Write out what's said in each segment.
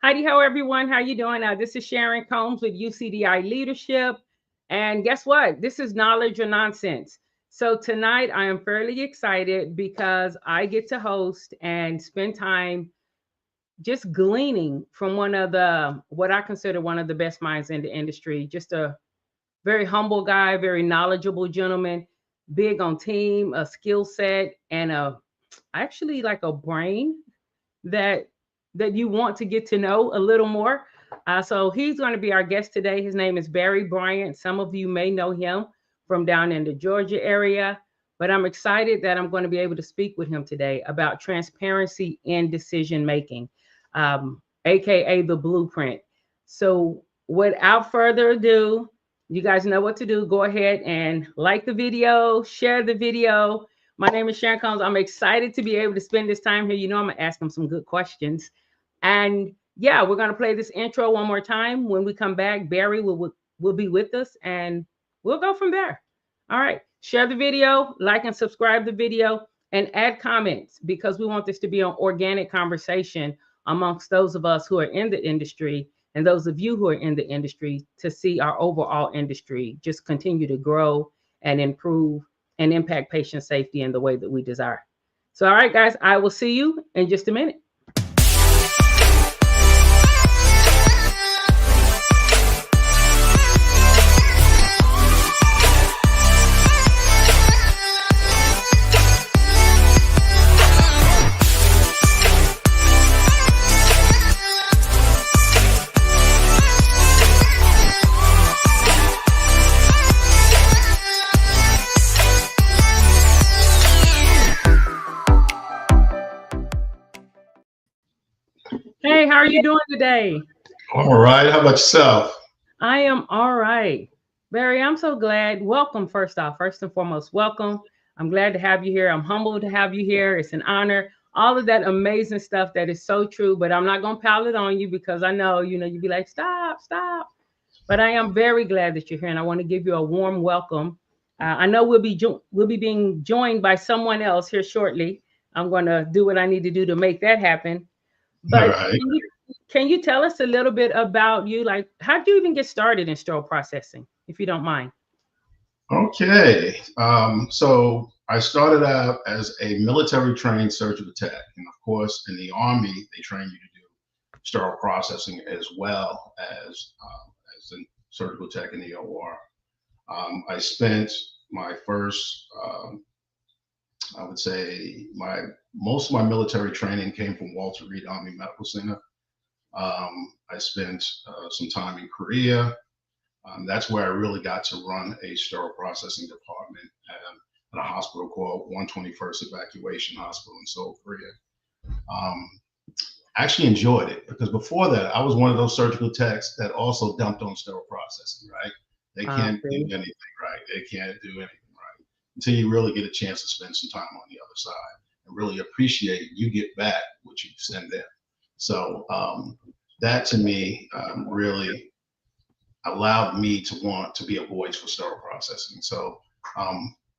Heidi ho, everyone. How you doing? This is Sharon Combs with UCDI Leadership. And guess what? This is knowledge or nonsense. So tonight I am fairly excited because I get to host and spend time just gleaning from what I consider one of the best minds in the industry. Just a very humble guy, very knowledgeable gentleman, big on team, a skill set, and actually like a brain that you want to get to know a little more. So he's going to be our guest today. His name is Barry Bryant. Some of you may know him from down in the Georgia area, but I'm excited that I'm going to be able to speak with him today about transparency in decision making, aka the blueprint. So without further ado, you guys know what to do. Go ahead and like the video, share the video. My name is Sharon Combs. I'm excited to be able to spend this time here. You know, I'm going to ask him some good questions. And yeah, we're going to play this intro one more time. When we come back, Barry will be with us and we'll go from there. All right. Share the video, like and subscribe the video, and add comments because we want this to be an organic conversation amongst those of us who are in the industry and those of you who are in the industry to see our overall industry just continue to grow and improve and impact patient safety in the way that we desire. So, all right, guys, I will see you in just a minute. Hey, how are you doing today? All right. How about yourself? I am all right. Barry, I'm so glad. Welcome, first off. First and foremost, welcome. I'm glad to have you here. I'm humbled to have you here. It's an honor. All of that amazing stuff that is so true, but I'm not going to pile it on you because I know, you'd be like, stop. But I am very glad that you're here, and I want to give you a warm welcome. I know we'll be being joined by someone else here shortly. I'm going to do what I need to do to make that happen. But right. can you tell us a little bit about you? Like, how did you even get started in sterile processing, if you don't mind? Okay. So I started out as a military trained surgical tech. And of course, in the Army, they train you to do sterile processing as well as a surgical tech in the OR. I spent my first, I would say most of my military training came from Walter Reed Army Medical Center. I spent some time in Korea. That's where I really got to run a sterile processing department at a hospital called 121st Evacuation Hospital in Seoul, Korea. I actually enjoyed it because before that, I was one of those surgical techs that also dumped on sterile processing, right? They can't do anything right. They can't do anything right until you really get a chance to spend some time on the other side and really appreciate you get back what you send in. So that to me really allowed me to want to be a voice for sterile processing. So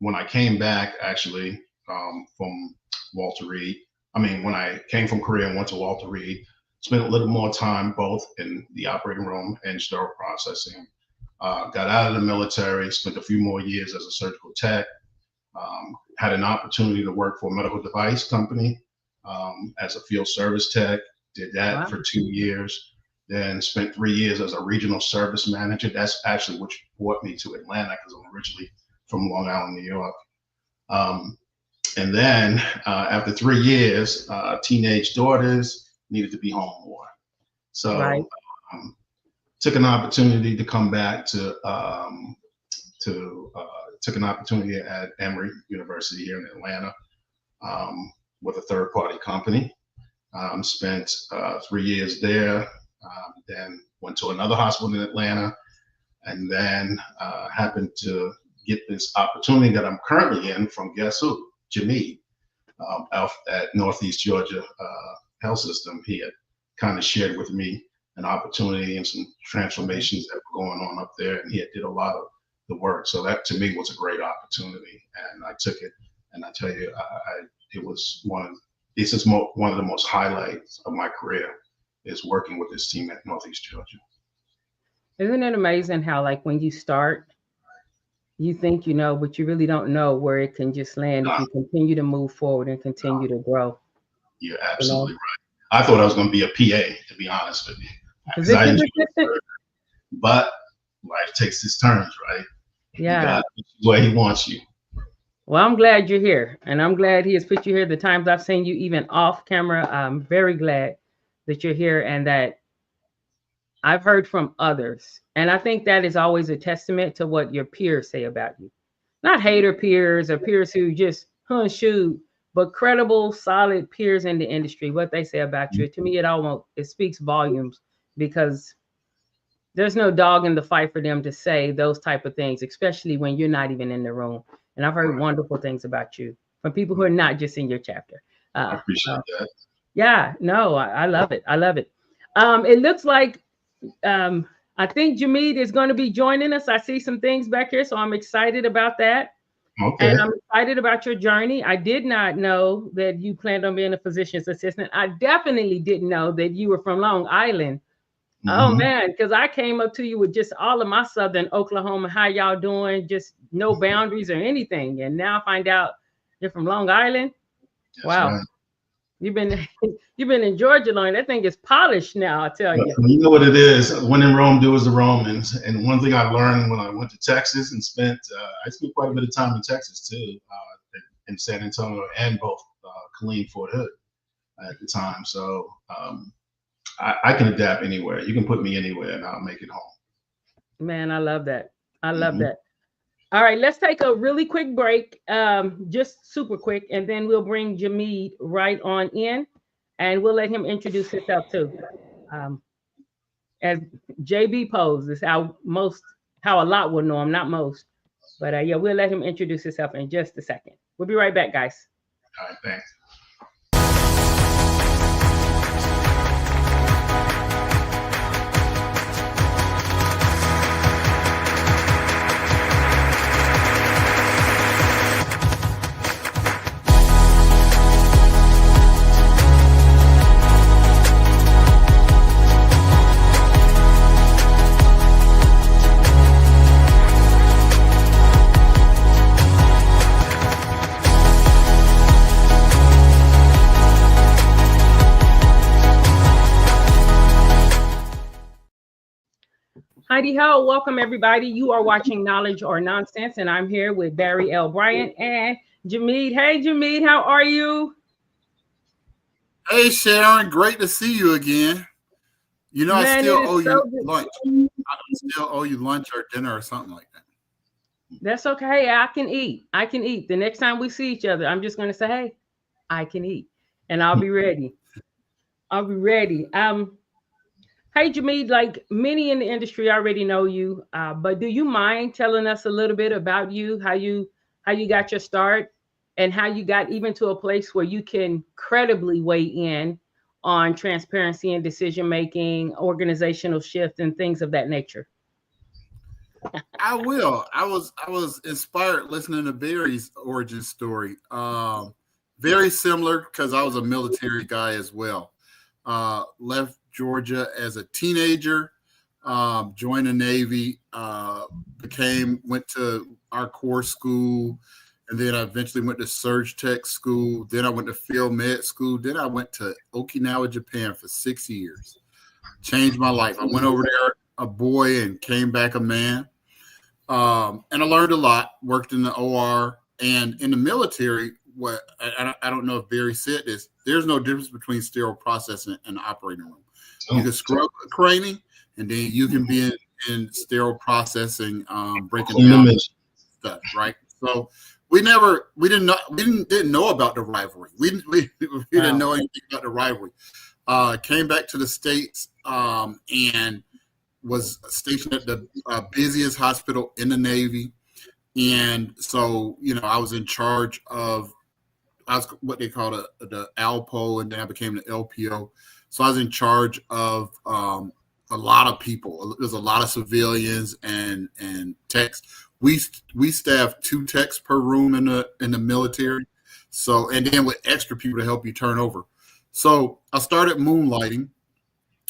when I came back actually from Walter Reed, when I came from Korea and went to Walter Reed, spent a little more time both in the operating room and sterile processing. Got out of the military, spent a few more years as a surgical tech, had an opportunity to work for a medical device company as a field service tech, did that for 2 years, then spent 3 years as a regional service manager. That's actually what brought me to Atlanta because I'm originally from Long Island, New York. And then after 3 years, teenage daughters needed to be home more. So took an opportunity to come back took an opportunity at Emory University here in Atlanta with a third-party company. Spent 3 years there, then went to another hospital in Atlanta, and then happened to get this opportunity that I'm currently in from guess who? Jhmeid out at Northeast Georgia Health System. He had kind of shared with me an opportunity and some transformations that were going on up there, and he had did a lot of the work. So that to me was a great opportunity, and I took it. And I tell you, it was one of the most highlights of my career is working with this team at Northeast Georgia. Isn't it amazing how, like, when you start, you think you know, but you really don't know where it can just land if you continue to move forward and continue to grow. You're absolutely right. I thought I was going to be a PA, to be honest with you. Position assistant. But life takes its turns, right? Yeah. You got where he wants you. Well, I'm glad you're here, and I'm glad he has put you here. The times I've seen you even off camera, I'm very glad that you're here and that I've heard from others. And I think that is always a testament to what your peers say about you. Not hater peers or peers who just shoot, but credible, solid peers in the industry, what they say about you. To me, it speaks volumes, because there's no dog in the fight for them to say those type of things, especially when you're not even in the room. And I've heard wonderful things about you from people who are not just in your chapter. I appreciate that. Yeah, no, I love it. I love it. It looks like I think Jhmeid is going to be joining us. I see some things back here, so I'm excited about that. Okay. And I'm excited about your journey. I did not know that you planned on being a physician's assistant. I definitely didn't know that you were from Long Island. Oh man, because I came up to you with just all of my Southern Oklahoma, how y'all doing, just no boundaries or anything. And now I find out you're from Long Island. That's wow. Right. You've been in Georgia long. That thing is polished now, I tell you. You know what it is. When in Rome, do as the Romans. And one thing I learned when I went to Texas and I spent quite a bit of time in Texas too, in San Antonio and both Killeen, Fort Hood at the time. So I can adapt anywhere. You can put me anywhere and I'll make it home. Man, I love that. I love that. All right, let's take a really quick break, just super quick, and then we'll bring Jhmeid right on in, and we'll let him introduce himself too. As JB posed, is how a lot will know him, not most. But yeah, we'll let him introduce himself in just a second. We'll be right back, guys. All right, thanks. Heidi ho, welcome everybody. You are watching Knowledge or Nonsense, and I'm here with Barry L. Bryant and Jhmeid. Hey Jhmeid, how are you? Hey Sharon, great to see you again. You know, I still owe you lunch. I still owe you lunch or dinner or something like that. That's okay. I can eat. The next time we see each other, I'm just going to say, hey, I can eat, and I'll be ready. Hey, Jhmeid, like many in the industry already know you, but do you mind telling us a little bit about you, how you got your start, and how you got even to a place where you can credibly weigh in on transparency and decision-making, organizational shift, and things of that nature? I will. I was inspired listening to Barry's origin story. Very similar, because I was a military guy as well. Left Georgia as a teenager, joined the Navy, went to our core school, and then I eventually went to Surge Tech school. Then I went to Field Med school. Then I went to Okinawa, Japan for 6 years. Changed my life. I went over there a boy and came back a man. And I learned a lot, worked in the OR, and in the military. What I don't know if Barry said this, there's no difference between sterile processing and the operating room. You can scrub craning, and then you can be in sterile processing, breaking down stuff, right? So we didn't know about the rivalry. We didn't know anything about the rivalry. Came back to the States and was stationed at the busiest hospital in the Navy, and so I was in charge of. I was what they call the ALPO, and then I became the LPO. So I was in charge of a lot of people. There's a lot of civilians and techs. We staff 2 techs per room in the military. So, and then with extra people to help you turn over. So I started moonlighting,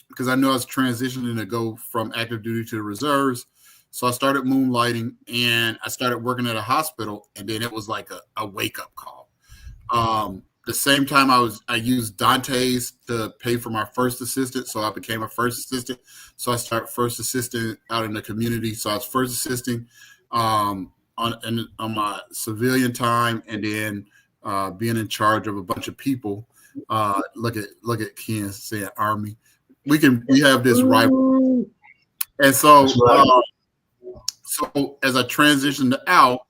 because I knew I was transitioning to go from active duty to the reserves. So I started moonlighting, and I started working at a hospital, and then it was like a wake-up call. The same time I used Dante's to pay for my first assistant, so I became a first assistant. So I started first assistant out in the community. So I was first assisting on my civilian time, and then being in charge of a bunch of people. Look at Ken saying Army. We have this rival, and so so as I transitioned out.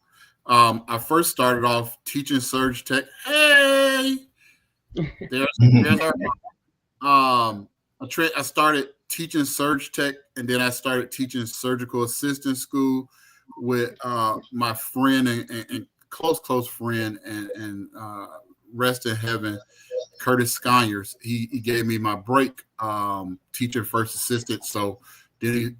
I first started off teaching surge tech. Hey, there's our. I started teaching surge tech, and then I started teaching surgical assistant school with my friend and close friend and rest in heaven, Curtis Sconyers. He gave me my break teaching first assistant. So then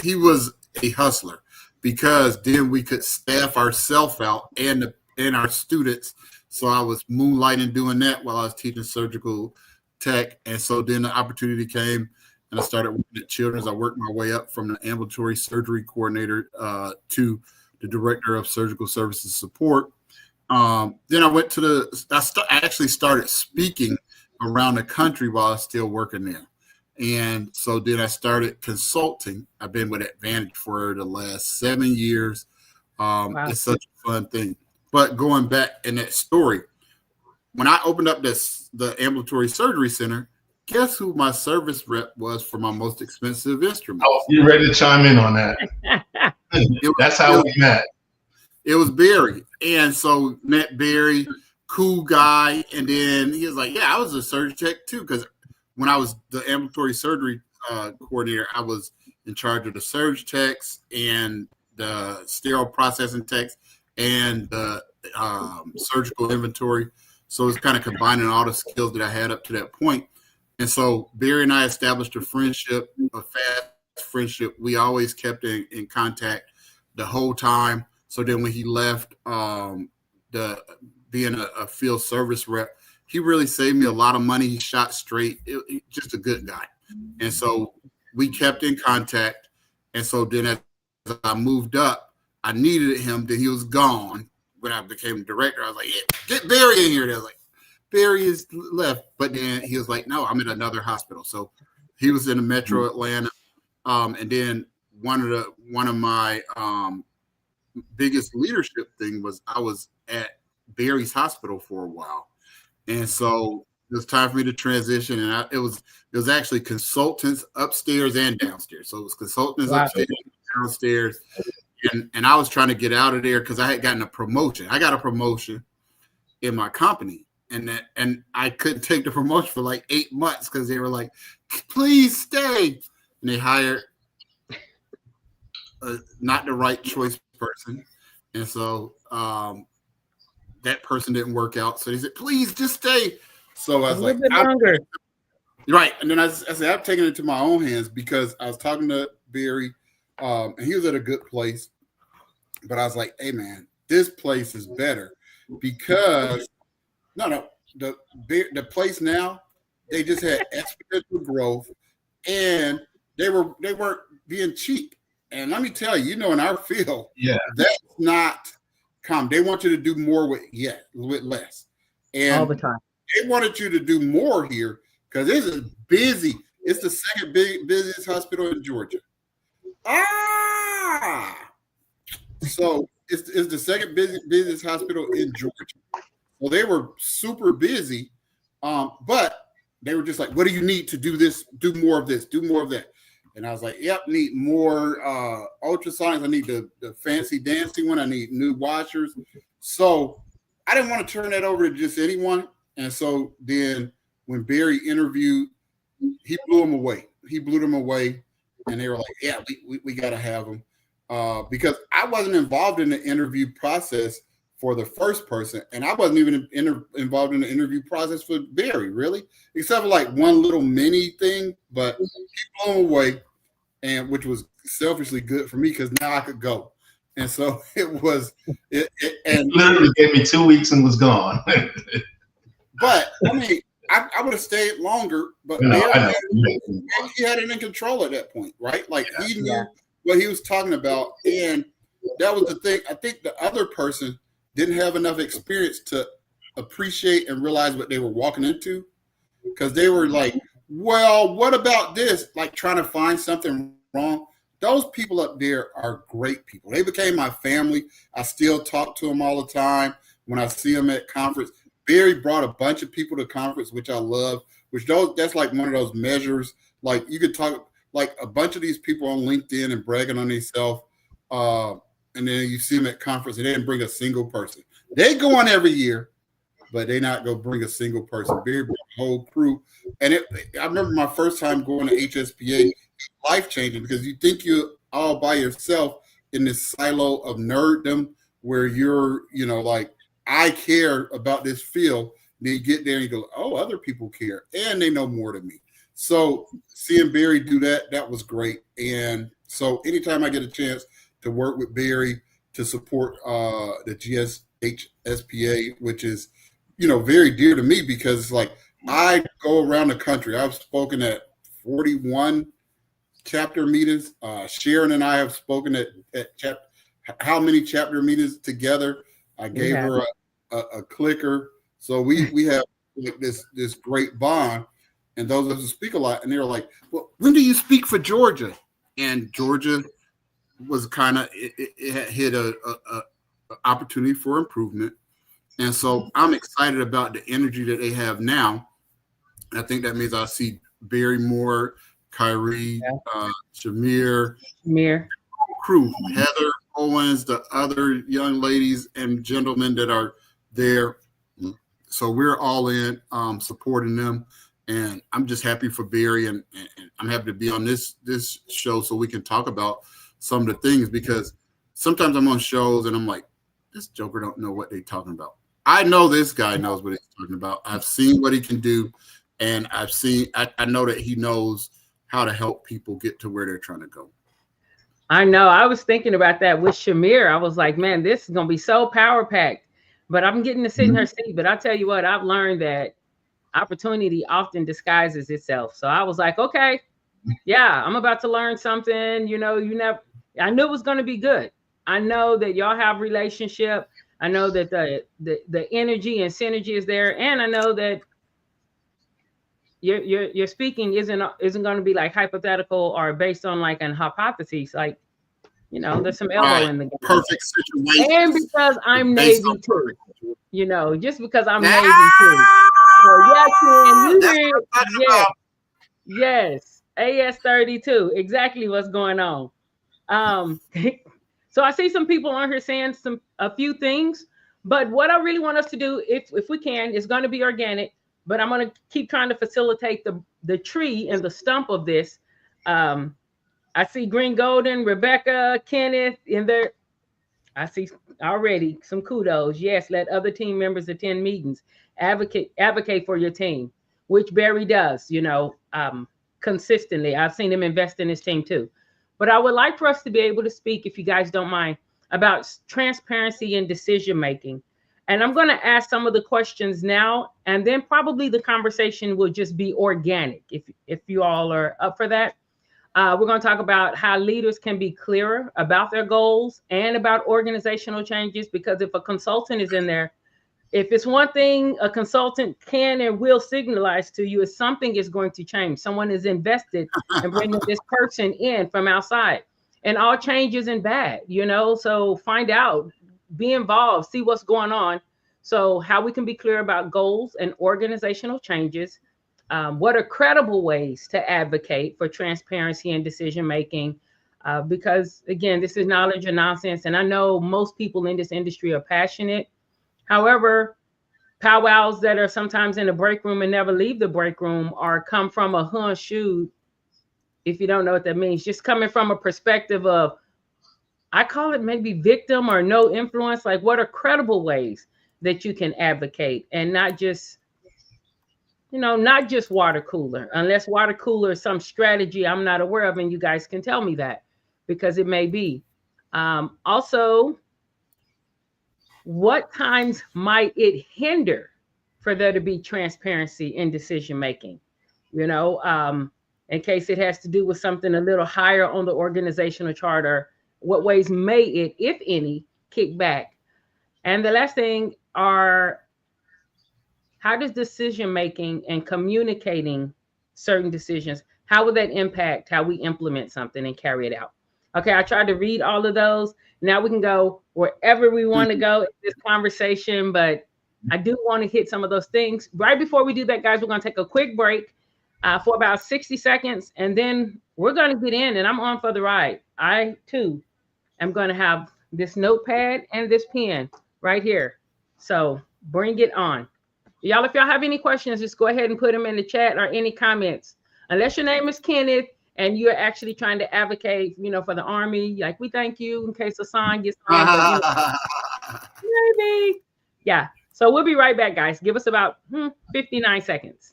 he was a hustler, because then we could staff ourselves out and our students. So I was moonlighting doing that while I was teaching surgical tech. And so then the opportunity came, and I started working at Children's. I worked my way up from the ambulatory surgery coordinator to the director of surgical services support. Then I went to I actually started speaking around the country while I was still working there. And so then I started consulting. I've been with Advantage for the last 7 years. Wow. It's such a fun thing. But going back in that story, when I opened up the ambulatory surgery center, guess who my service rep was for my most expensive instrument? Oh, you ready to chime in on that? That's how we met. It was Barry. And so met Barry, cool guy. And then he was like, yeah, I was a surgeon tech too, because when I was the ambulatory surgery coordinator, I was in charge of the surge techs and the sterile processing techs and the surgical inventory. So it's kind of combining all the skills that I had up to that point. And so Barry and I established a friendship, a fast friendship. We always kept in contact the whole time. So then when he left being a field service rep, he really saved me a lot of money. He shot straight. Just a good guy. And so we kept in contact. And so then as I moved up, I needed him. Then he was gone. When I became director, I was like, yeah, get Barry in here. They was like, Barry is left. But then he was like, no, I'm in another hospital. So he was in the metro Atlanta. And then one of my biggest leadership thing was I was at Barry's hospital for a while. And so it was time for me to transition. And it was actually consultants upstairs and downstairs. So it was consultants upstairs and downstairs. And I was trying to get out of there because I had gotten a promotion. I got a promotion in my company. And I couldn't take the promotion for like 8 months because they were like, please stay. And they hired not the right choice person. And so that person didn't work out. So they said, please just stay. So I was like, right. And then I said, I'm taking it to my own hands because I was talking to Barry and he was at a good place. But I was like, hey, man, this place is better because the place now, they just had exponential growth and they weren't being cheap. And let me tell you, in our field, that's not common. They want you to do more with less. And all the time. They wanted you to do more here because this is busy. It's the second busiest hospital in Georgia. So it's the second busiest hospital in Georgia. Well, they were super busy, but they were just like, what do you need to do this? Do more of this, do more of that. And I was like, yep, need more ultrasonics. I need the fancy dancing one. I need new washers. So I didn't want to turn that over to just anyone. And so then when Barry interviewed, he blew them away. And they were like, yeah, we got to have him. Because I wasn't involved in the interview process for the first person. And I wasn't even involved in the interview process for Barry, really, except for like one little mini thing. But he blew him away, and which was selfishly good for me because now I could go. And so it literally gave me 2 weeks and was gone. But I mean, I would have stayed longer, but No, he had it in control at that point, right? Like he knew what he was talking about, and that was the thing. I think the other person didn't have enough experience to appreciate and realize what they were walking into, because they were like, well, what about this? Like trying to find something wrong. Those people up there are great people. They became my family. I still talk to them all the time when I see them at conference. Barry brought a bunch of people to conference, which I love, that's like one of those measures. Like you could talk like a bunch of these people on LinkedIn and bragging on themselves. And then you see them at conference and they didn't bring a single person. They go on every year, but they not go bring a single person. Barry brought a whole crew. And I remember my first time going to HSPA, life-changing, because you think you're all by yourself in this silo of nerddom where you're, like, I care about this field. Then you get there and you go, oh, other people care, and they know more than me. So seeing Barry do that was great. And so anytime I get a chance to work with Barry to support the GSHSPA, which is, very dear to me, because it's like I go around the country. I've spoken at 41 chapter meetings. Sharon and I have spoken at how many chapter meetings together? I gave her a clicker. So we have like this great bond. And those of us who speak a lot, and they're like, well, when do you speak for Georgia? And Georgia was kind of, it hit a opportunity for improvement. And so I'm excited about the energy that they have now. I think that means I see Barry Moore, Kyrie, Chimere, crew, Heather Owens, the other young ladies and gentlemen that are there. So we're all in supporting them. And I'm just happy for Barry, and I'm happy to be on this show so we can talk about some of the things, because sometimes I'm on shows and I'm like, this joker don't know what they're talking about. I know this guy knows what he's talking about. I've seen what he can do, and I know that he knows how to help people get to where they're trying to go. I know. I was thinking about that with Chimere. I was like, man, this is going to be so power packed, but I'm getting to sit in her seat. But I tell you what, I've learned that opportunity often disguises itself. So I was like, okay, yeah, I'm about to learn something. I knew it was going to be good. I know that y'all have relationship. I know that the energy and synergy is there, and I know that your speaking isn't going to be like hypothetical or based on like an hypothesis. Like, there's some elbow in the game. Perfect situation. And because I'm Navy too, just because I'm Navy too. So yes, AS32, exactly what's going on. So I see some people on here saying a few things, but what I really want us to do, if we can, is going to be organic. But I'm going to keep trying to facilitate the tree and the stump of this. I see Green Golden, Rebecca, Kenneth in there. I see already some kudos. Yes, let other team members attend meetings. Advocate for your team, which Barry does, consistently. I've seen him invest in his team too. But I would like for us to be able to speak, if you guys don't mind, about transparency and decision making. And I'm going to ask some of the questions now, and then probably the conversation will just be organic, if you all are up for that. We're going to talk about how leaders can be clearer about their goals and about organizational changes, because if a consultant is in there, if it's one thing a consultant can and will signalize to you, is something is going to change. Someone is invested in bringing this person in from outside, and all change isn't bad, so find out, be involved, see what's going on. So how we can be clear about goals and organizational changes. What are credible ways to advocate for transparency and decision-making? Because again, this is knowledge or nonsense. And I know most people in this industry are passionate. However, powwows that are sometimes in the break room and never leave the break room or come from a shoot. If you don't know what that means, just coming from a perspective of, I call it maybe victim or no influence. Like, what are credible ways that you can advocate, and not just water cooler, unless water cooler is some strategy I'm not aware of, and you guys can tell me that, because it may be. Also, what times might it hinder for there to be transparency in decision making. You know, in case it has to do with something a little higher on the organizational charter, what ways may it, if any, kick back? And the last thing are, how does decision making and communicating certain decisions, how will that impact how we implement something and carry it out? Okay, I tried to read all of those. Now we can go wherever we want to go in this conversation, but I do want to hit some of those things. Right before we do that, guys, we're going to take a quick break for about 60 seconds, and then we're going to get in, and I'm on for the ride. I, too, am going to have this notepad and this pen right here. So bring it on. Y'all, if y'all have any questions, just go ahead and put them in the chat or any comments. Unless your name is Kenneth and you're actually trying to advocate, you know, for the Army, like, we thank you in case Hassan gets on. Maybe. Yeah. So we'll be right back, guys. Give us about 59 seconds.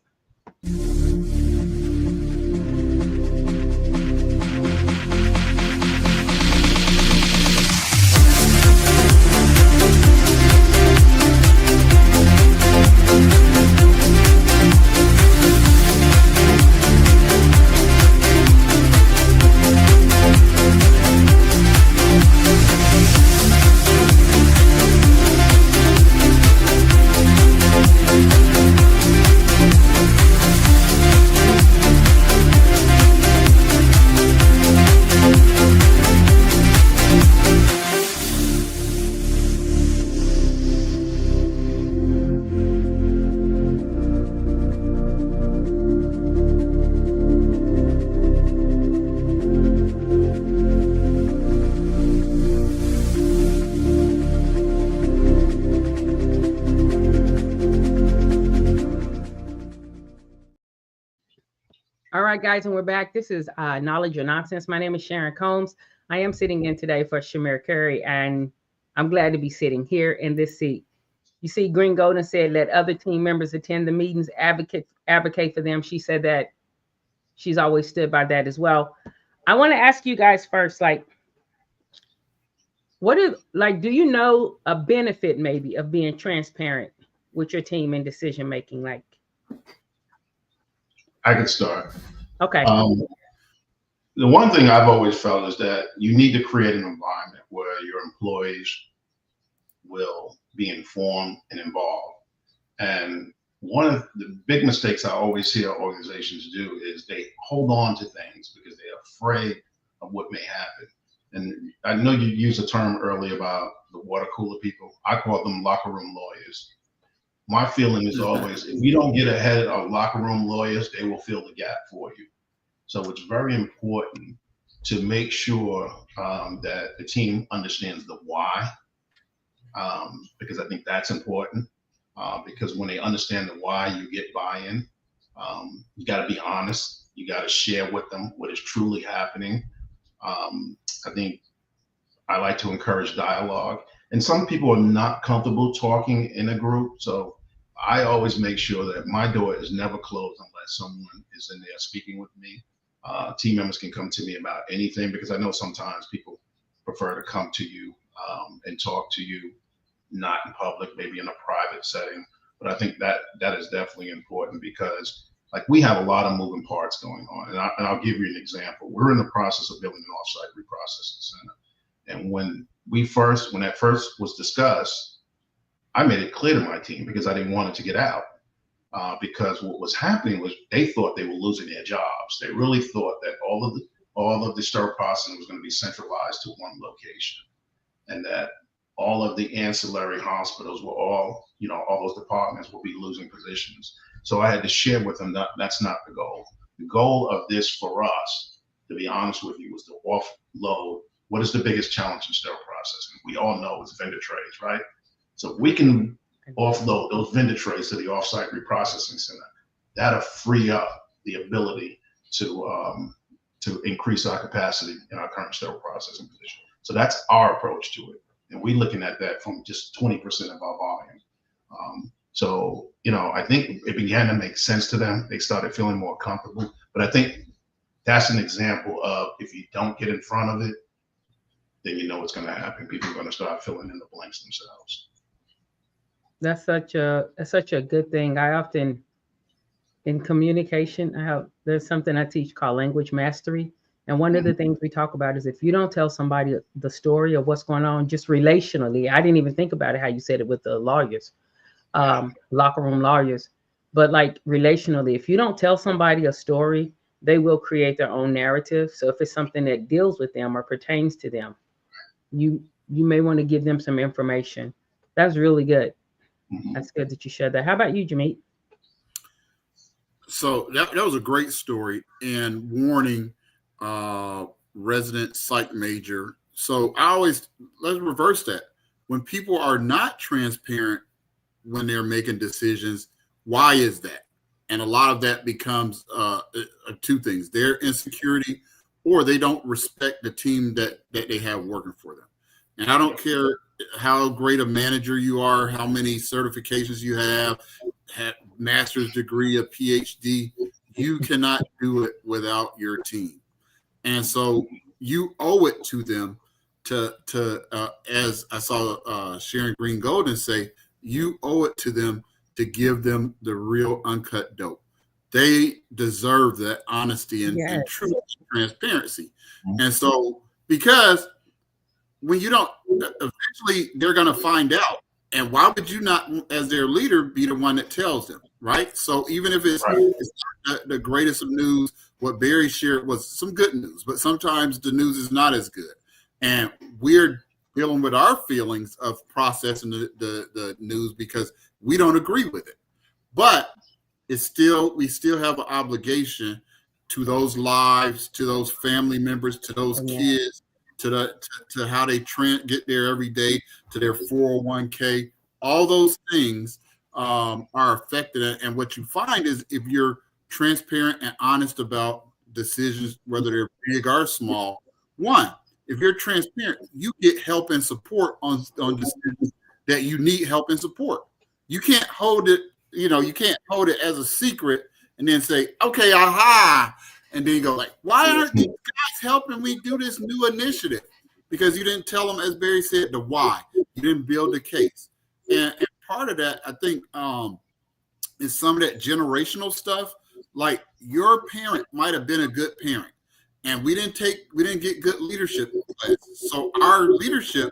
All right, guys, and we're back. This is Knowledge or Nonsense. My name is Sharon Combs. I am sitting in today for Chimere Curry, and I'm glad to be sitting here in this seat. You see, Green Golden said, let other team members attend the meetings, advocate for them. She said that she's always stood by that as well. I want to ask you guys first, like, do you know a benefit maybe of being transparent with your team in decision making? Like, I could start. Okay. The one thing I've always felt is that you need to create an environment where your employees will be informed and involved. And one of the big mistakes I always see our organizations do is they hold on to things because they're afraid of what may happen. And I know you used a term earlier about the water cooler people. I call them locker room lawyers. My feeling is always, if you don't get ahead of locker room lawyers, they will fill the gap for you. So it's very important to make sure that the team understands the why, because I think that's important. Because when they understand the why, you get buy-in. You got to be honest. You got to share with them what is truly happening. I think I like to encourage dialogue. And some people are not comfortable talking in a group. So I always make sure that my door is never closed unless someone is in there speaking with me. Team members can come to me about anything, because I know sometimes people prefer to come to you and talk to you, not in public, maybe in a private setting. But I think that is definitely important, because like, we have a lot of moving parts going on. And I'll give you an example. We're in the process of building an offsite reprocessing center. And when that first was discussed, I made it clear to my team, because I didn't want it to get out. Because what was happening was they thought they were losing their jobs. They really thought that all of the sterile processing was going to be centralized to one location, and that all of the ancillary hospitals were all those departments will be losing positions. So I had to share with them that that's not the goal. The goal of this for us, to be honest with you, was to offload. What is the biggest challenge in sterile processing? We all know it's vendor trays, right? So we can offload those vendor trays to the offsite reprocessing center. That'll free up the ability to increase our capacity in our current sterile processing position. So that's our approach to it. And we're looking at that from just 20% of our volume. So, I think it began to make sense to them. They started feeling more comfortable. But I think that's an example of, if you don't get in front of it, then you know what's going to happen. People are going to start filling in the blanks themselves. That's such a good thing. I often in communication, there's something I teach called language mastery. And one of the things we talk about is if you don't tell somebody the story of what's going on, just relationally, I didn't even think about it how you said it with the lawyers, locker room lawyers, but like relationally, if you don't tell somebody a story, they will create their own narrative. So if it's something that deals with them or pertains to them, you may want to give them some information. That's really good. That's good that you shared that. How about you, Jhmeid? So that was a great story and warning resident psych major. So let's reverse that. When people are not transparent when they're making decisions, why is that? And a lot of that becomes two things: their insecurity, or they don't respect the team that they have working for them. And I don't care how great a manager you are, how many certifications you have master's degree, a PhD, you cannot do it without your team. And so you owe it to them to as I saw Sharon Green Golden say, you owe it to them to give them the real uncut dope. They deserve that honesty and true transparency. And so, because when you don't, eventually they're going to find out. And why would you not, as their leader, be the one that tells them, right? So even if it's not the greatest of news, what Barry shared was some good news, but sometimes the news is not as good. And we're dealing with our feelings of processing the news because we don't agree with it. But we still have an obligation to those lives, to those family members, to those kids, to how they get there every day, to their 401k. All those things are affected. And what you find is if you're transparent and honest about decisions, whether they're big or small, if you're transparent, you get help and support on decisions that you need help and support. You can't hold it, you can't hold it as a secret and then say, okay, aha. And then you go like, why aren't these guys helping me do this new initiative? Because you didn't tell them, as Barry said, the why. You didn't build the case. And part of that, I think, is some of that generational stuff. Like your parent might have been a good parent, and we didn't get good leadership classes. So our leadership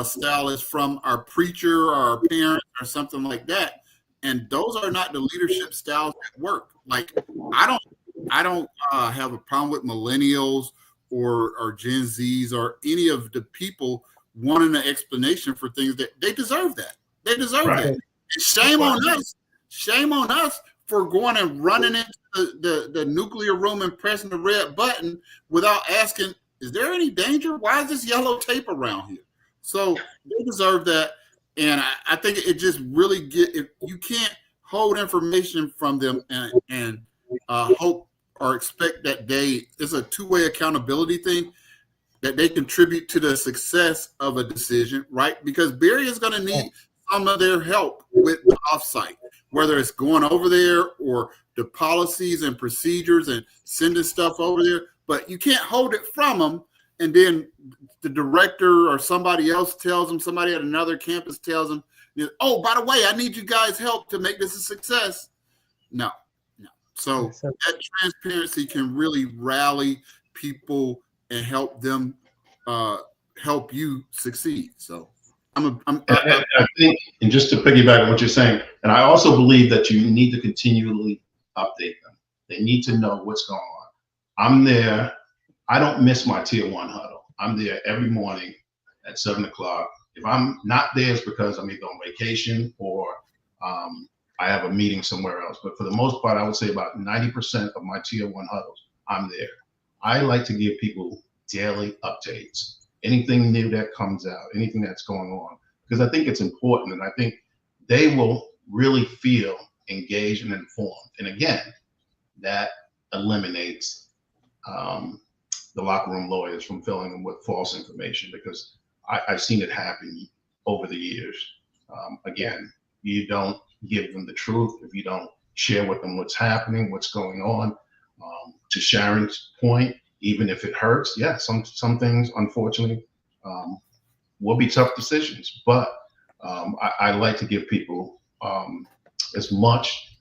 style is from our preacher or our parent or something like that. And those are not the leadership styles that work. Like I don't have a problem with millennials or Gen Zs or any of the people wanting an explanation for things that they deserve that. They deserve that. And shame on us. Shame on us for going and running into the nuclear room and pressing the red button without asking, is there any danger? Why is this yellow tape around here? So they deserve that. And I think it just really if you can't hold information from them and hope or expect that it's a two-way accountability thing, that they contribute to the success of a decision, right? Because Barry is going to need some of their help with the offsite, whether it's going over there or the policies and procedures and sending stuff over there. But you can't hold it from them, and then the director or somebody else tells them, somebody at another campus tells them, oh, by the way, I need you guys' help to make this a success. No. So that transparency can really rally people and help them help you succeed. So I think, and just to piggyback on what you're saying, and I also believe that you need to continually update them. They need to know what's going on. I'm there. I don't miss my tier 1 huddle. I'm there every morning at 7 o'clock. If I'm not there, it's because I'm either on vacation or I have a meeting somewhere else. But for the most part, I would say about 90% of my tier 1 huddles, I'm there. I like to give people daily updates, anything new that comes out, anything that's going on, because I think it's important. And I think they will really feel engaged and informed. And again, that eliminates the locker room lawyers from filling them with false information, because I've seen it happen over the years. Again, you don't give them the truth if you don't share with them what's happening, what's going on. To Sharon's point, even if it hurts, some things, unfortunately, will be tough decisions. But I like to give people as much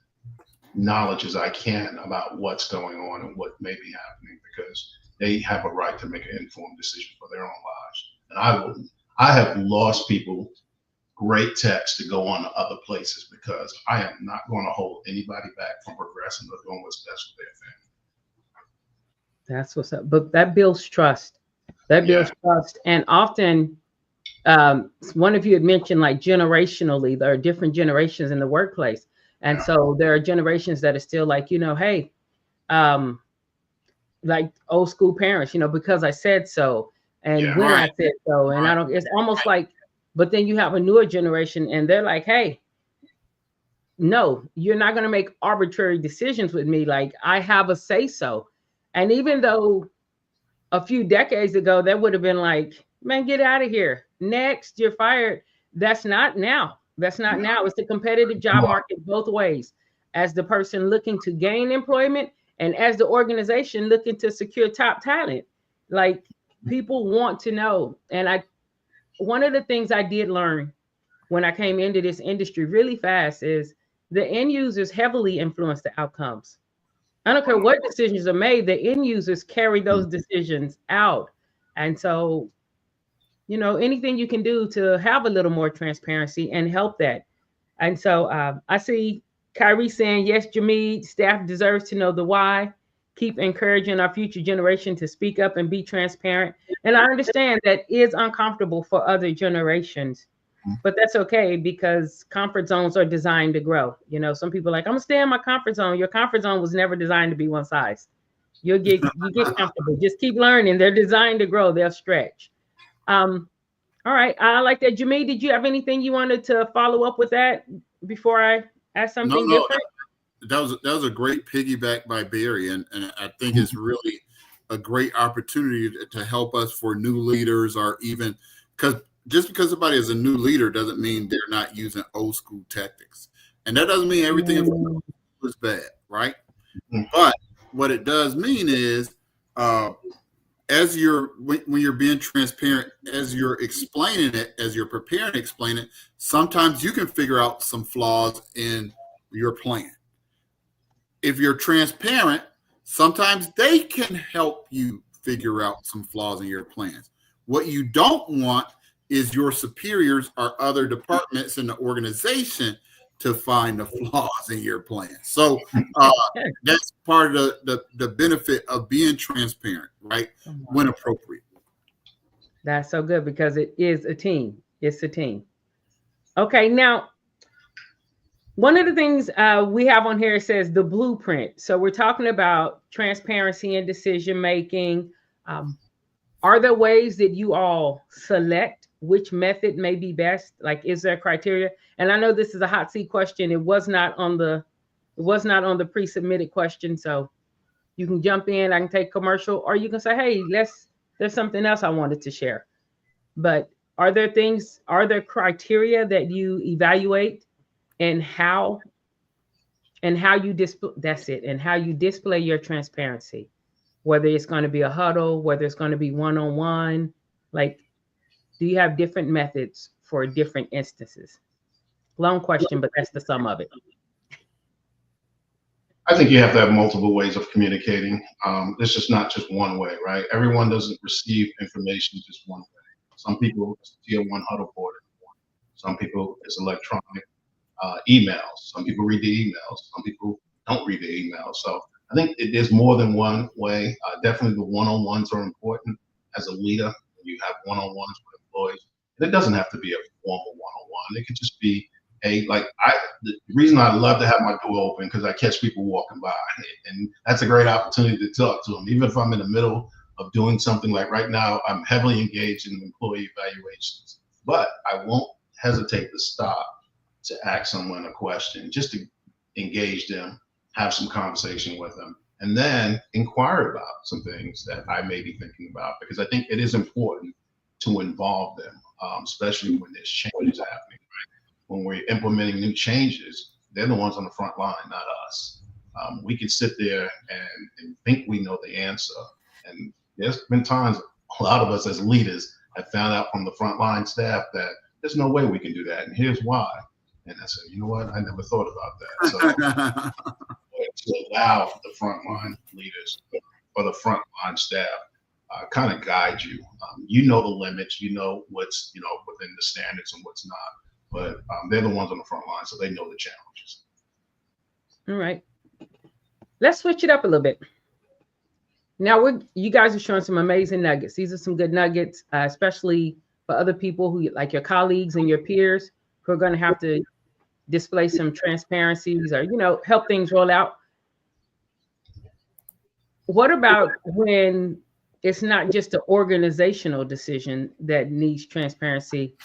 knowledge as I can about what's going on and what may be happening, because they have a right to make an informed decision for their own lives. And I have lost people, great techs, to go on to other places, because I am not going to hold anybody back from progressing or doing what's best for their family. That's what's up. But that builds trust. That builds trust. And often, one of you had mentioned, like, generationally, there are different generations in the workplace. And so there are generations that are still like, hey, like old school parents, because I said so, and when I said so, and I don't, it's almost like, but then you have a newer generation and they're like, hey, no, you're not going to make arbitrary decisions with me. Like, I have a say so. And even though a few decades ago, that would have been like, man, get out of here. Next, you're fired. That's not now. That's not now. It's a competitive job market both ways. As the person looking to gain employment and as the organization looking to secure top talent. Like, people want to know. And one of the things I did learn when I came into this industry really fast is the end users heavily influence the outcomes. I don't care what decisions are made, the end users carry those decisions out. And so, anything you can do to have a little more transparency and help that. And so I see Kyrie saying, yes, Jhmeid, staff deserves to know the why. Keep encouraging our future generation to speak up and be transparent. And I understand that is uncomfortable for other generations, but that's okay, because comfort zones are designed to grow. Some people are like, I'm gonna stay in my comfort zone. Your comfort zone was never designed to be one size. You get comfortable. Just keep learning. They're designed to grow. They'll stretch. All right. I like that. Jhmeid, did you have anything you wanted to follow up with that before I ask something different? That was a great piggyback by Barry, and I think it's really a great opportunity to help us for new leaders, or even because somebody is a new leader doesn't mean they're not using old school tactics, and that doesn't mean everything is bad, right? But what it does mean is, when you're being transparent, as you're explaining it, as you're preparing to explain it, sometimes you can figure out some flaws in your plan. If you're transparent, sometimes they can help you figure out some flaws in your plans. What you don't want is your superiors or other departments in the organization to find the flaws in your plan. So that's part of the benefit of being transparent, right? When appropriate. That's so good, because it is a team. It's a team. Okay, now, one of the things we have on here says the blueprint. So we're talking about transparency and decision making. Are there ways that you all select which method may be best? Like, is there criteria? And I know this is a hot seat question. It was not on the pre-submitted question. So you can jump in, I can take commercial, or you can say, hey, there's something else I wanted to share. But are there criteria that you evaluate and how you display your transparency, whether it's going to be a huddle, whether it's going to be one-on-one? Like, do you have different methods for different instances? Long question, but that's the sum of it. I think you have to have multiple ways of communicating. It's just not just one way, right? Everyone doesn't receive information just one way. Some people see a one huddle board. Some people it's electronic emails. Some people read the emails. Some people don't read the emails. So I think there's more than one way. Definitely the one-on-ones are important as a leader. You have one-on-ones with employees. And it doesn't have to be a formal one-on-one. It could just be the reason I love to have my door open, because I catch people walking by, and that's a great opportunity to talk to them. Even if I'm in the middle of doing something, like right now, I'm heavily engaged in employee evaluations, but I won't hesitate to stop to ask someone a question, just to engage them, have some conversation with them, and then inquire about some things that I may be thinking about, because I think it is important to involve them, especially when there's changes happening. When we're implementing new changes, they're the ones on the front line, not us. We could sit there and think we know the answer. And there's been times a lot of us as leaders have found out from the frontline staff that there's no way we can do that, and here's why. And I said, you know what? I never thought about that. So to allow the frontline leaders or the frontline staff kind of guide you. You know the limits, you know what's within the standards and what's not, but they're the ones on the front line, so they know the challenges. All right, let's switch it up a little bit. Now you guys are showing some amazing nuggets. These are some good nuggets, especially for other people who, like your colleagues and your peers, who are going to have to display some transparencies or help things roll out. What about when it's not just an organizational decision that needs transparency,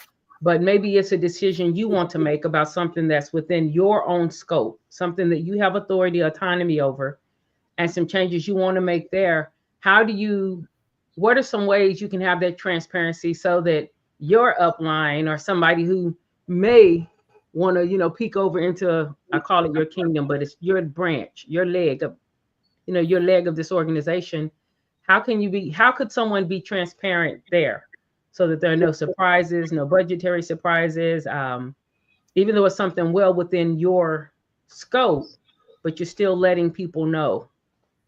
but maybe it's a decision you want to make about something that's within your own scope, something that you have authority, autonomy over, and some changes you want to make there? What are some ways you can have that transparency so that your upline or somebody who may want to, peek over into, I call it your kingdom, but it's your branch, your leg of, your leg of this organization. How could someone be transparent there so that there are no surprises, no budgetary surprises, even though it's something well within your scope, but you're still letting people know?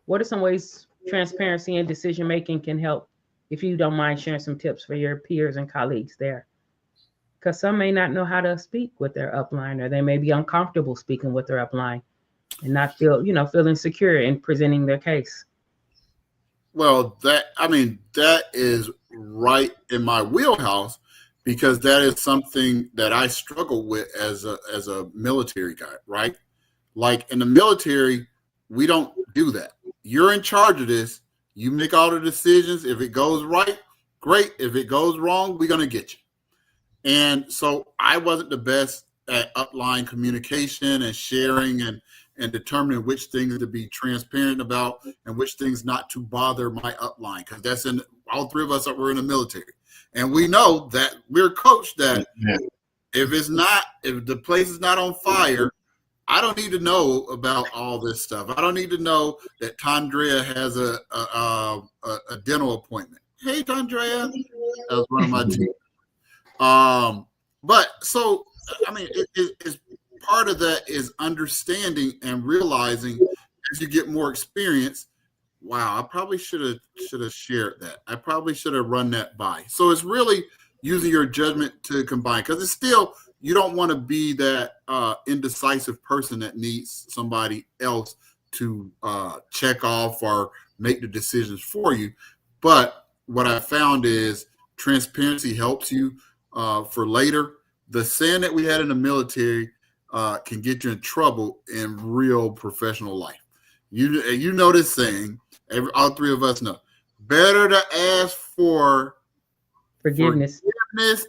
What are some ways transparency and decision-making can help, if you don't mind sharing some tips for your peers and colleagues there? Because some may not know how to speak with their upline, or they may be uncomfortable speaking with their upline and not feel insecure in presenting their case. Well, that is right in my wheelhouse, because that is something that I struggle with as a military guy, right? Like in the military, we don't do that. You're in charge of this. You make all the decisions. If it goes right, great. If it goes wrong, we're going to get you. And so I wasn't the best at upline communication and sharing and determining which things to be transparent about and which things not to bother my upline, because that's in all three of us that were in the military. And we know that we're coached that if the place is not on fire, I don't need to know about all this stuff. I don't need to know that Tandrea has a dental appointment. Hey, Tandrea. That was one of my team. But so, it's part of that is understanding and realizing as you get more experience, wow, I probably should have shared that. I probably should have run that by. So it's really using your judgment to combine, because it's still, you don't want to be that indecisive person that needs somebody else to check off or make the decisions for you. But what I found is transparency helps you for later. The saying that we had in the military can get you in trouble in real professional life. You know this saying, all three of us know, better to ask for forgiveness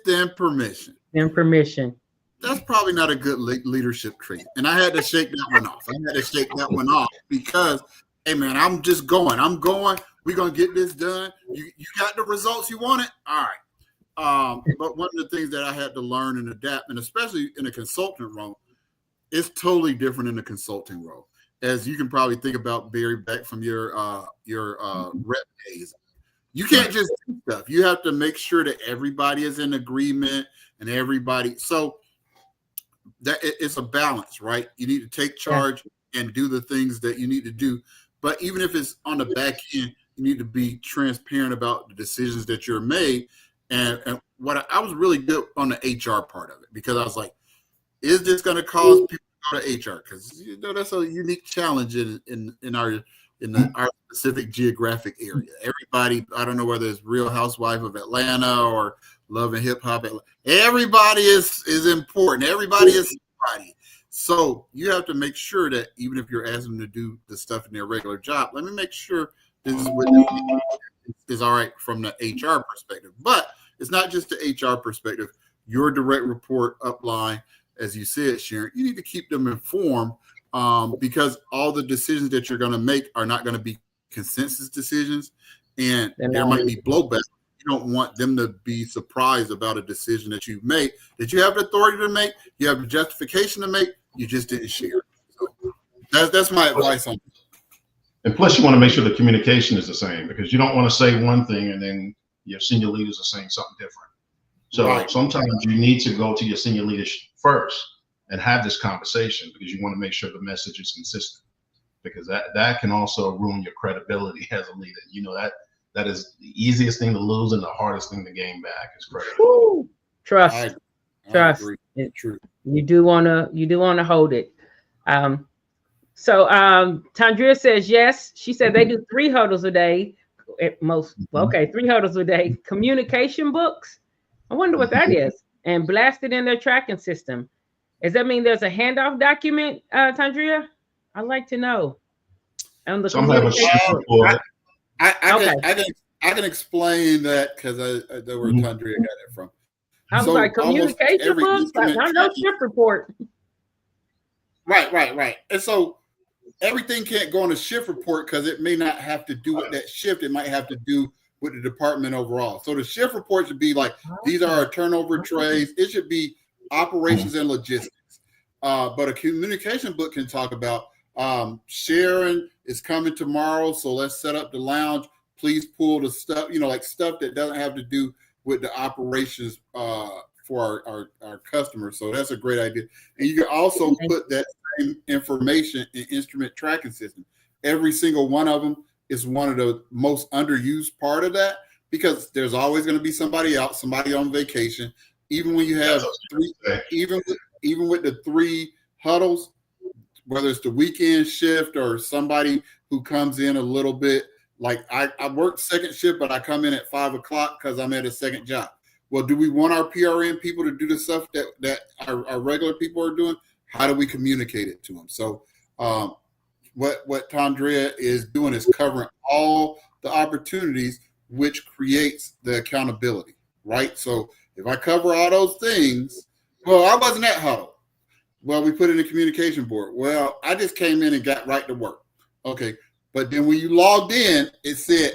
than permission. That's probably not a good leadership trait. And I had to shake that one off. Because, hey man, I'm going. We're going to get this done. You got the results you wanted? All right. But one of the things that I had to learn and adapt, and especially in a consultant role, it's totally different in the consulting role. As you can probably think about, Barry, back from your rep days. You can't just do stuff. You have to make sure that everybody is in agreement and everybody. So that it's a balance, right? You need to take charge and do the things that you need to do. But even if it's on the back end, you need to be transparent about the decisions that you're made. And what I was really good on the HR part of it, because I was like, is this going to cause people to go to HR? Because that's a unique challenge in our specific geographic area. Everybody, I don't know whether it's Real Housewife of Atlanta or Love and Hip Hop. Everybody is important. Everybody is somebody. So you have to make sure that even if you're asking them to do the stuff in their regular job, let me make sure this is what is all right from the HR perspective. But it's not just the HR perspective. Your direct report upline, as you said, Sharon, you need to keep them informed, because all the decisions that you're going to make are not going to be consensus decisions, and there might be blowback. You don't want them to be surprised about a decision that you've made, that you have the authority to make, you have the justification to make, you just didn't share. So that's my advice on it. And plus, you want to make sure the communication is the same, because you don't want to say one thing and then your senior leaders are saying something different. So sometimes you need to go to your senior leadership first and have this conversation, because you want to make sure the message is consistent, because that can also ruin your credibility as a leader. You know, that is the easiest thing to lose and the hardest thing to gain back is credibility. Trust. Trust. True. You do want to hold it. So Tandria says yes. She said they do 3 huddles a day at most. Okay, 3 huddles a day. Communication books. I wonder what that is. And blast it in their tracking system. Does that mean there's a handoff document, Tandria? I'd like to know. On the communication book. I can explain that, because I know where Tandria got it from. I was like, communication books? I know shift report. Right. And so everything can't go on a shift report, because it may not have to do with that shift. It might have to do with the department overall. So the shift report should be like, these are our turnover trays. It should be operations and logistics. But a communication book can talk about, Sharon is coming tomorrow, so let's set up the lounge. Please pull the stuff, like stuff that doesn't have to do with the operations for our customers. So that's a great idea. And you can also put that same information in instrument tracking system. Every single one of them is one of the most underused part of that, because there's always going to be somebody out, somebody on vacation. Even when you have 3, even with the 3 huddles, whether it's the weekend shift or somebody who comes in a little bit, like I work second shift, but I come in at 5 o'clock because I'm at a second job. Well, do we want our PRN people to do the stuff that our regular people are doing? How do we communicate it to them? So what Tandria is doing is covering all the opportunities, which creates the accountability, right? So if I cover all those things, well, I wasn't at huddle. Well, we put in a communication board. Well, I just came in and got right to work. Okay. But then when you logged in, it said,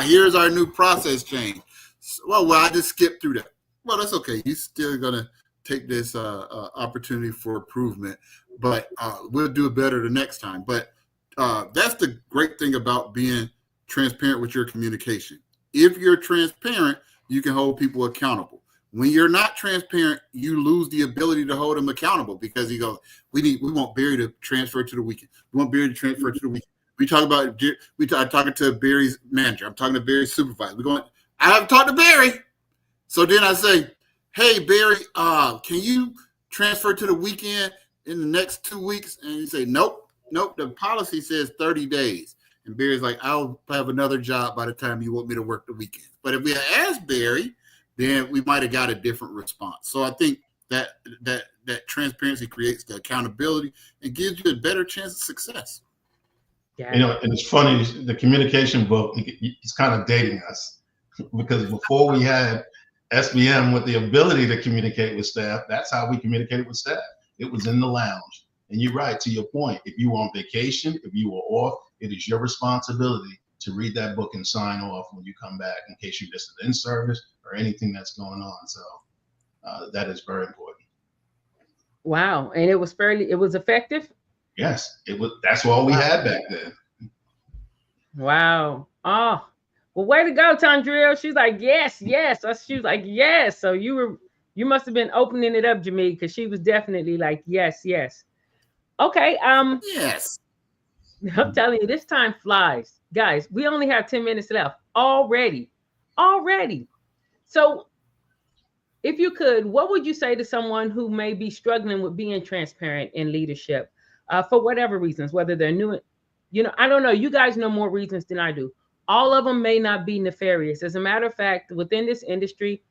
here's our new process change. So, well, I just skipped through that. Well, that's okay. You're still going to take this opportunity for improvement, but we'll do it better the next time. But that's the great thing about being transparent with your communication. If you're transparent, you can hold people accountable. When you're not transparent, you lose the ability to hold them accountable, because you go, we want Barry to transfer to the weekend. We want Barry to transfer to the weekend. I'm talking to Barry's manager. I'm talking to Barry's supervisor. I haven't talked to Barry. So then I say, hey, Barry, can you transfer to the weekend in the next 2 weeks? And you say, nope. The policy says 30 days. And Barry's like, I'll have another job by the time you want me to work the weekend. But if we had asked Barry, then we might have got a different response. So I think that transparency creates the accountability and gives you a better chance of success. Yeah. And it's funny, the communication book, it's kind of dating us, because before we had SBM with the ability to communicate with staff, that's how we communicated with staff. It was in the lounge. And you're right, to your point, if you were on vacation, if you were off, it is your responsibility to read that book and sign off when you come back, in case you missed an in-service or anything that's going on. So that is very important. Wow. And it was effective? Yes, it was. That's all we had back then. Wow. Oh, well, way to go, Tandria. She's like, yes. She was like, yes. So you must have been opening it up, Jhmeid, because she was definitely like, yes. Okay. Yes. I'm telling you, this time flies. Guys, we only have 10 minutes left already. So if you could, what would you say to someone who may be struggling with being transparent in leadership for whatever reasons, whether they're new, I don't know. You guys know more reasons than I do. All of them may not be nefarious. As a matter of fact, within this industry,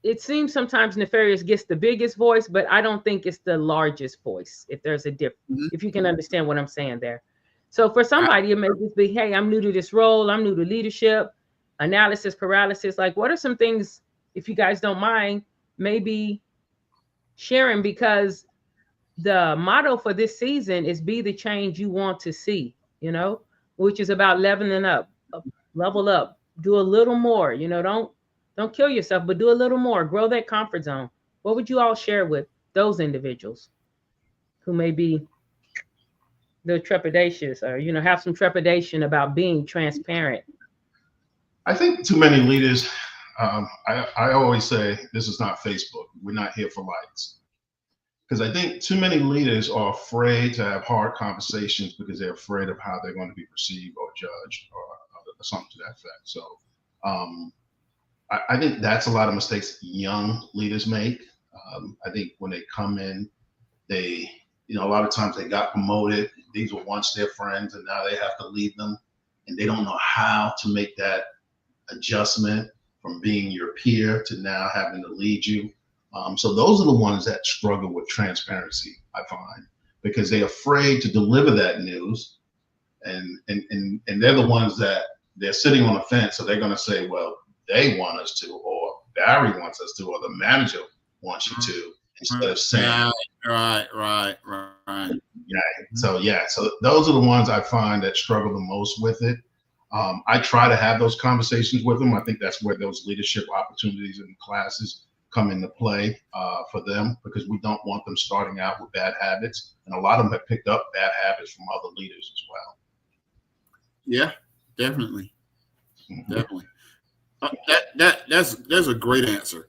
it seems sometimes nefarious gets the biggest voice, but I don't think it's the largest voice, if there's a difference, if you can understand what I'm saying there. So for somebody, it may just be, hey, I'm new to this role. I'm new to leadership, analysis paralysis. Like, what are some things, if you guys don't mind, maybe sharing, because the motto for this season is be the change you want to see, which is about leveling up, level up, do a little more, don't kill yourself, but do a little more, grow that comfort zone. What would you all share with those individuals who may be the trepidatious or, have some trepidation about being transparent? I think too many leaders I always say this is not Facebook. We're not here for likes. Because I think too many leaders are afraid to have hard conversations because they're afraid of how they're going to be perceived or judged or something to that effect. So I think that's a lot of mistakes young leaders make. I think when they come in, they, a lot of times they got promoted. These were once their friends, and now they have to lead them, and they don't know how to make that adjustment from being your peer to now having to lead you. So those are the ones that struggle with transparency, I find, because they're afraid to deliver that news, and they're the ones that they're sitting on the fence. So they're going to say, well, they want us to, or Barry wants us to, or the manager wants you to, instead of saying, right. Yeah. So those are the ones I find that struggle the most with it. I try to have those conversations with them. I think that's where those leadership opportunities in classes come into play for them, because we don't want them starting out with bad habits, and a lot of them have picked up bad habits from other leaders as well. Yeah, definitely. Definitely. That's a great answer.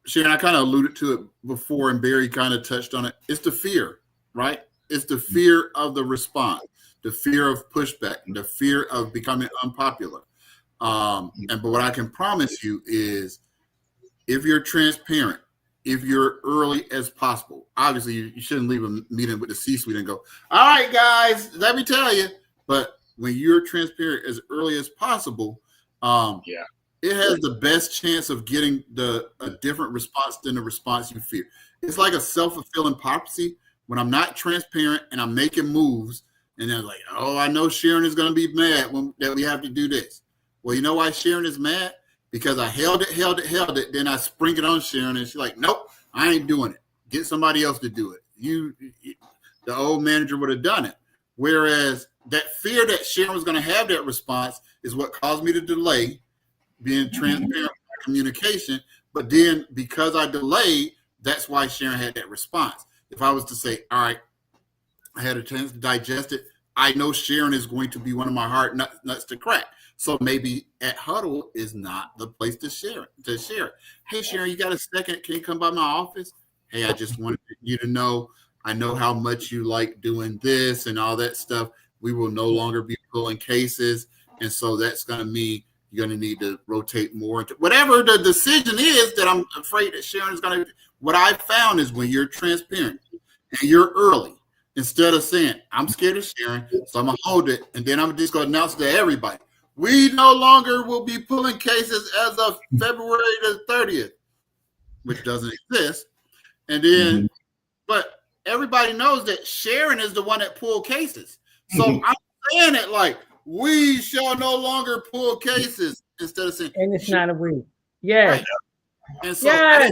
Sharon, I kind of alluded to it before, and Barry kind of touched on it. It's the fear, right? It's the fear of the response, the fear of pushback, and the fear of becoming unpopular. But what I can promise you is, if you're transparent, if you're early as possible, obviously you shouldn't leave a meeting with the C-suite and go, all right, guys, let me tell you. But when you're transparent as early as possible, it has the best chance of getting a different response than the response you fear. It's like a self-fulfilling prophecy. When I'm not transparent and I'm making moves, and they're like, oh, I know Sharon is going to be mad that we have to do this. Well, you know why Sharon is mad? Because I held it. Then I spring it on Sharon, and she's like, nope, I ain't doing it. Get somebody else to do it. The old manager would have done it. Whereas that fear that Sharon was going to have that response is what caused me to delay being transparent in my communication. But then because I delayed, that's why Sharon had that response. If I was to say, all right, I had a chance to digest it, I know Sharon is going to be one of my hard nuts to crack. So maybe at Huddle is not the place to share it. Hey, Sharon, you got a second? Can you come by my office? Hey, I just wanted you to know, I know how much you like doing this and all that stuff. We will no longer be pulling cases. And so that's going to mean you're going to need to rotate more into whatever the decision is that I'm afraid that Sharon is going to. What I found is when you're transparent and you're early, instead of saying, I'm scared of Sharon, so I'm going to hold it. And then I'm just going to announce to everybody, we no longer will be pulling cases as of February the 30th, which doesn't exist. And then, but everybody knows that Sharon is the one that pulled cases. So I'm saying it like, we shall no longer pull cases, instead of saying, and it's not a we. Yes. Right. And so I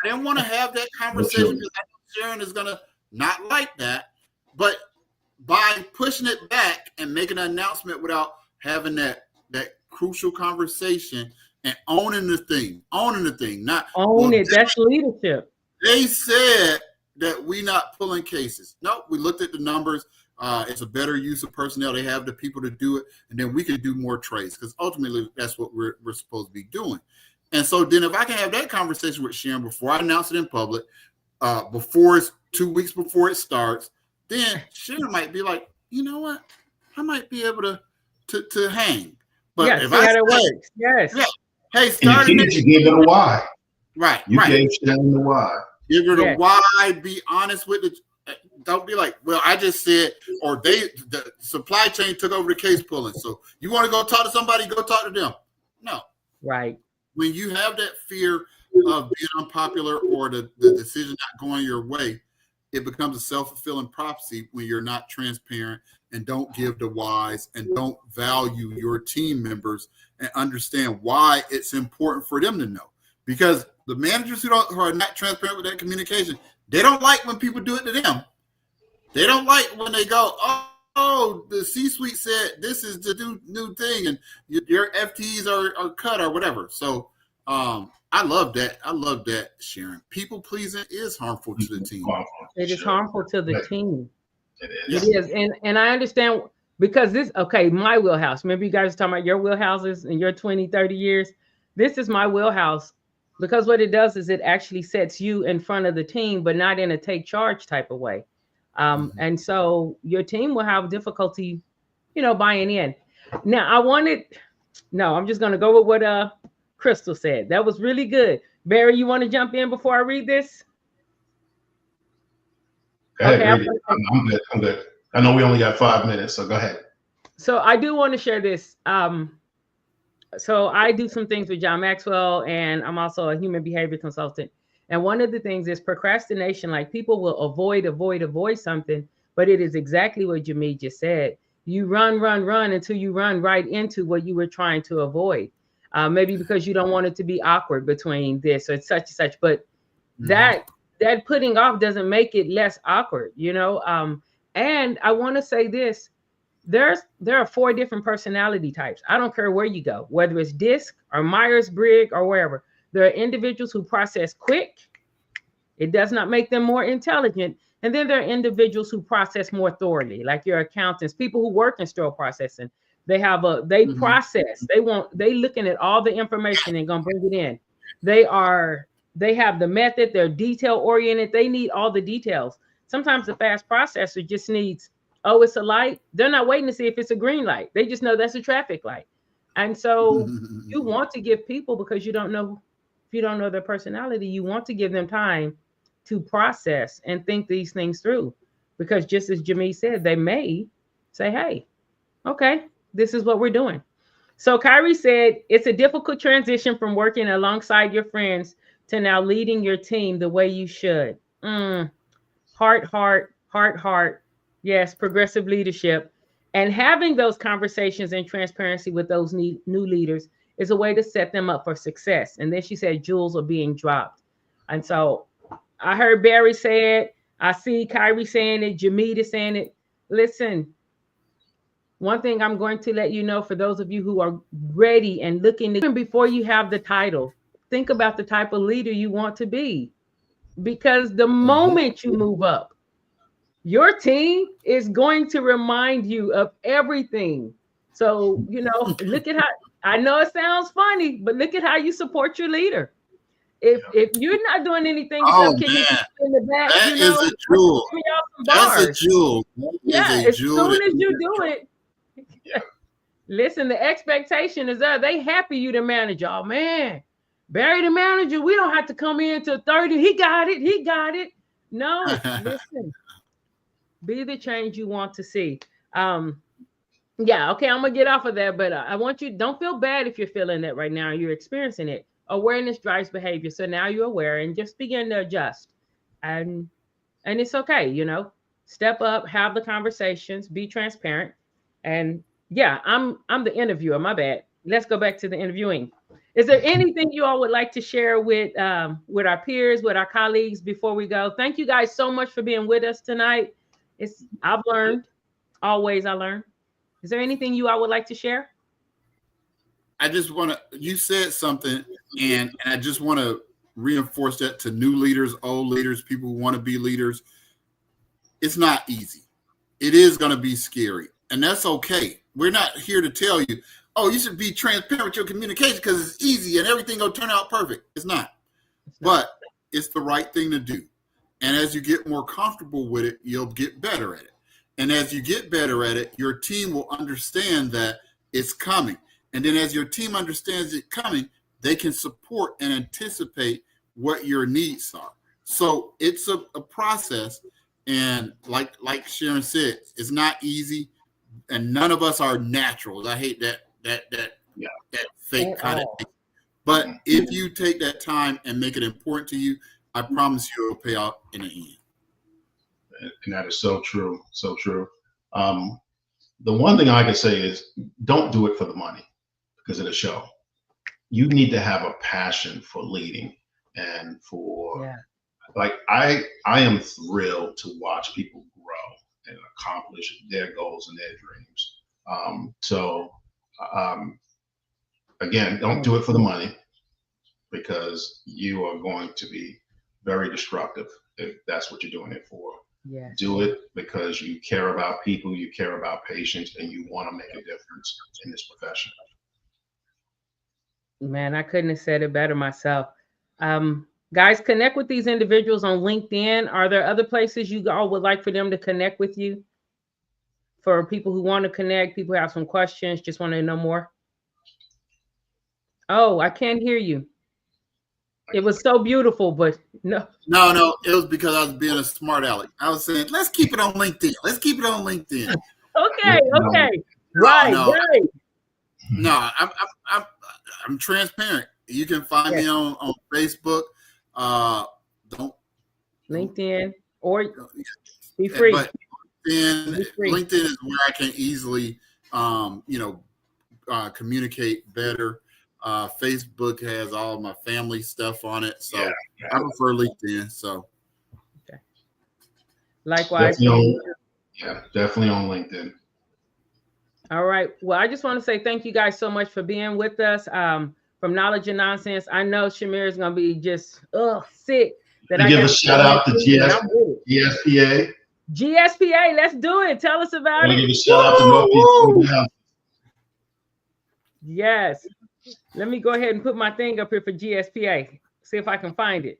didn't want to have that conversation because I know Sharon is going to not like that. But by pushing it back and making an announcement without having that crucial conversation and owning the thing, not own it. That's leadership. They said that we not pulling cases. No, we looked at the numbers. It's a better use of personnel. They have the people to do it, and then we can do more trades, because ultimately that's what we're supposed to be doing. And so then if I can have that conversation with Sharon before I announce it in public, before it's 2 weeks before it starts, then Sharon might be like, you know what? I might be able to hang. But if I works. Yes. Yeah, hey, starting you give it a why. Right. You gave Sharon the why. Give her the why. Be honest with it. Don't be like, well, I just said, or the supply chain took over the case pulling. So you want to go talk to somebody, go talk to them. No. Right. When you have that fear of being unpopular or the decision not going your way, it becomes a self-fulfilling prophecy when you're not transparent and don't give the whys and don't value your team members and understand why it's important for them to know. Because the managers who are not transparent with that communication, they don't like when people do it to them. They don't like when they go, oh, the C-suite said this is the new thing and your FTEs are cut or whatever. So I love that. I love that, Sharon. People pleasing is harmful to the team. It is harmful to the team. It is. And I understand, because my wheelhouse. Remember you guys talking about your wheelhouses in your 20, 30 years? this is my wheelhouse, because what it does is it actually sets you in front of the team, but not in a take charge type of way. And so your team will have difficulty, buying in. Now I'm just going to go with what Crystal said. That was really good. Barry, you want to jump in before I read this? Go ahead, read it. I'm good. I'm good. I know we only got 5 minutes, so go ahead. So I do want to share this. So I do some things with John Maxwell, and I'm also a human behavior consultant. And one of the things is procrastination. Like, people will avoid something, but it is exactly what Jhmeid just said. You run until you run right into what you were trying to avoid. Maybe because you don't want it to be awkward between this or such and such, but that putting off doesn't make it less awkward, And I want to say this. There are 4 different personality types. I don't care where you go, whether it's DISC or Myers-Briggs or wherever. There are individuals who process quick. It does not make them more intelligent. And then there are individuals who process more thoroughly, like your accountants, people who work in sterile processing. They process. They looking at all the information and gonna bring it in. They have the method. They're detail oriented. They need all the details. Sometimes the fast processor just needs, oh, it's a light. They're not waiting to see if it's a green light. They just know that's a traffic light. And so you want to give people, because if you don't know their personality, you want to give them time to process and think these things through. Because just as Jhmeid said, they may say, hey, okay, this is what we're doing. So Kyrie said, it's a difficult transition from working alongside your friends to now leading your team the way you should. Heart. Yes, progressive leadership. And having those conversations and transparency with those new leaders is a way to set them up for success. And then she said, jewels are being dropped. And so I heard Barry say it. I see Kyrie saying it. Jhmeid is saying it. Listen, one thing I'm going to let you know, for those of you who are ready and looking, even before you have the title, think about the type of leader you want to be. Because the moment you move up, your team is going to remind you of everything. So, look at how, I know it sounds funny, but look at how you support your leader. If you're not doing anything except kicking in the back, that is a jewel. That's a jewel. As soon as you do it, listen, the expectation is there. They happy you the manager. Oh man, Barry the manager, we don't have to come in till 30. He got it. No, listen. Be the change you want to see. I'm gonna get off of that, but I want you, don't feel bad if you're feeling that right now. You're experiencing it. Awareness drives behavior. So now you're aware and just begin to adjust. And it's okay, step up, have the conversations, be transparent. And I'm the interviewer, my bad. Let's go back to the interviewing. Is there anything you all would like to share with our peers, with our colleagues before we go? Thank you guys so much for being with us tonight. I've learned. Always I learn. Is there anything you all would like to share? I just want to, you said something, and I just want to reinforce that to new leaders, old leaders, people who want to be leaders. It's not easy. It is going to be scary, and that's okay. We're not here to tell you, oh, you should be transparent with your communication because it's easy and everything will turn out perfect. It's not. But it's the right thing to do. And as you get more comfortable with it, you'll get better at it. And as you get better at it, your team will understand that it's coming. And then as your team understands it coming, they can support and anticipate what your needs are. So it's a process. And like Sharon said, it's not easy. And none of us are naturals. I hate that fake kind of thing. But if you take that time and make it important to you, I promise you it'll pay out in the end. And that is so true. So true. The one thing I can say is don't do it for the money because of the show. You need to have a passion for leading and for like I am thrilled to watch people grow and accomplish their goals and their dreams. Again, don't do it for the money because you are going to be very destructive if that's what you're doing it for. Yes. Do it because you care about people, you care about patients, and you want to make a difference in this profession. Man, I couldn't have said it better myself. Guys, connect with these individuals on LinkedIn. Are there other places you all would like for them to connect with you? For people who want to connect, people who have some questions, just want to know more. Oh, I can't hear you. It was so beautiful, but no. No, it was because I was being a smart aleck. I was saying, let's keep it on LinkedIn. Let's keep it on LinkedIn. Okay. Right. No, I'm transparent. You can find me on Facebook. LinkedIn or be free. But LinkedIn is where I can easily, communicate better. Facebook has all my family stuff on it, so I prefer LinkedIn. So, likewise, definitely on LinkedIn. All right. Well, I just want to say thank you guys so much for being with us. From Knowledge and Nonsense, I know Chimere is going to be just sick. That I give a shout out to GSPA. GSPA, let's do it. Tell us about it. Give a shout out to Northeast. Yes. Let me go ahead and put my thing up here for GSPA. See if I can find it.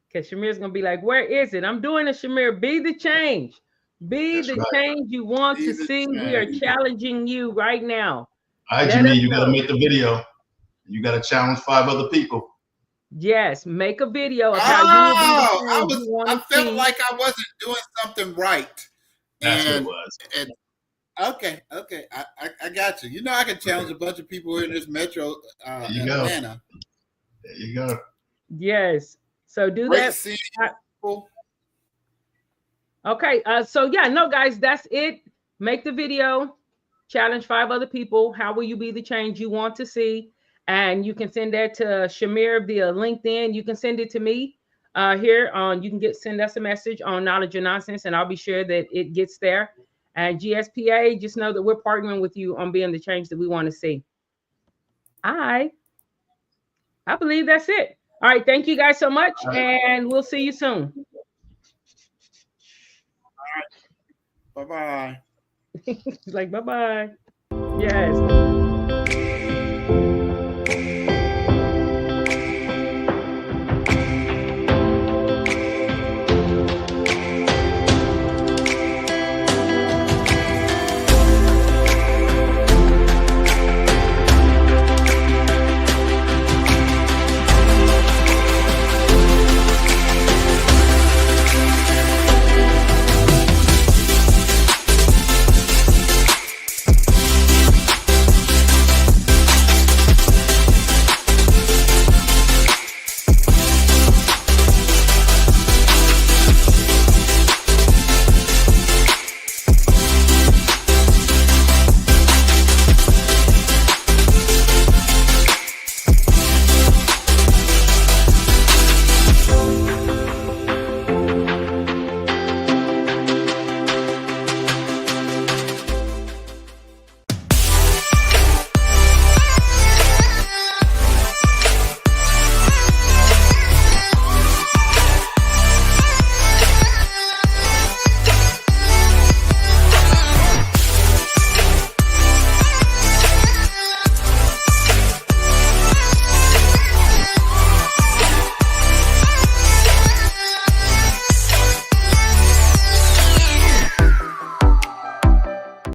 Because Chimere's going to be like, where is it? I'm doing a Chimere. Be the change. Be the change you want to see. We are challenging you right now. All right, Jhmeid, you got to make the video. You got to challenge 5 other people. Yes, make a video of how I felt like I wasn't doing something right. That's what it was. Okay. I got you. You know, I can challenge a bunch of people in this metro Atlanta. There you go. Yes. So do that. Okay. So guys, that's it. Make the video. Challenge 5 other people. How will you be the change you want to see? And you can send that to Chimere via LinkedIn. You can send it to me here on. You can send us a message on Knowledge and Nonsense, and I'll be sure that it gets there. And GSPA, just know that we're partnering with you on being the change that we want to see. I believe that's it. All right, thank you guys so much, and we'll see you soon. All right. Bye-bye. He's like, bye-bye. Yes.